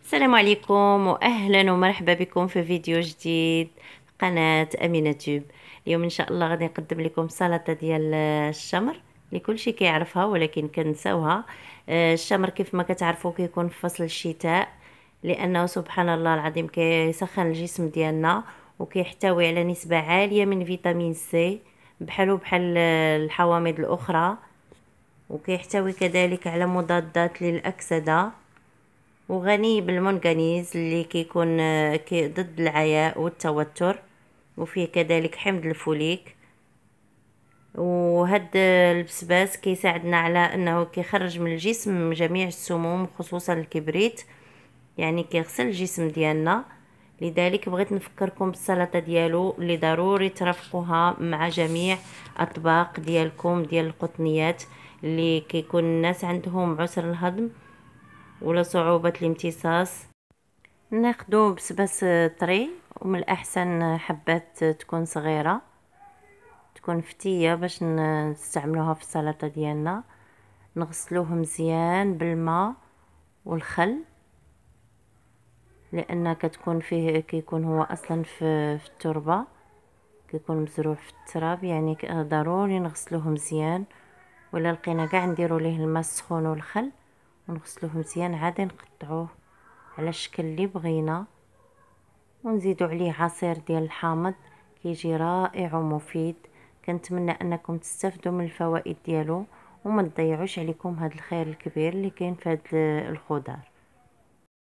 السلام عليكم واهلا ومرحبا بكم في فيديو جديد قناة امينة تيوب. اليوم ان شاء الله غادي نقدم لكم سلطة ديال الشمر اللي كلشي كيعرفها ولكن كنساوها. الشمر كيف ما كتعرفوا كيكون في فصل الشتاء، لانه سبحان الله العظيم كيسخن الجسم ديالنا وكيحتوي على نسبة عالية من فيتامين سي بحال الحوامض الاخرى، وكيحتوي كذلك على مضادات للاكسدة، وغني بالمنغنيز اللي كيكون ضد العياء والتوتر، وفيه كذلك حمض الفوليك. وهاد البسباس كيساعدنا على انه كيخرج من الجسم جميع السموم خصوصا الكبريت، يعني كيغسل الجسم ديالنا. لذلك بغيت نفكركم بالسلطه ديالو اللي ضروري ترافقوها مع جميع اطباق ديالكم ديال القطنيات اللي كيكون الناس عندهم عسر الهضم ولا صعوبة الامتصاص. ناخدو بسباس طري، ومن الاحسن حبات تكون صغيرة، تكون فتية باش نستعملوها في السلطة ديالنا. نغسلوه مزيان بالماء والخل، لان كتكون فيه كيكون هو اصلا في التربة، كيكون مزروع في التراب، يعني ضروري نغسلوه مزيان. ولا لقينا كاع نديرو ليه الماء السخون والخل ونغسلوه مزيان، عادي نقطعوه على الشكل اللي بغينا، ونزيدو عليه عصير ديال الحامض كيجي رائع ومفيد. كنتمنى انكم تستافدوا من الفوائد ديالو وما تضيعوش عليكم هذا الخير الكبير اللي كاين في هذا الخضار.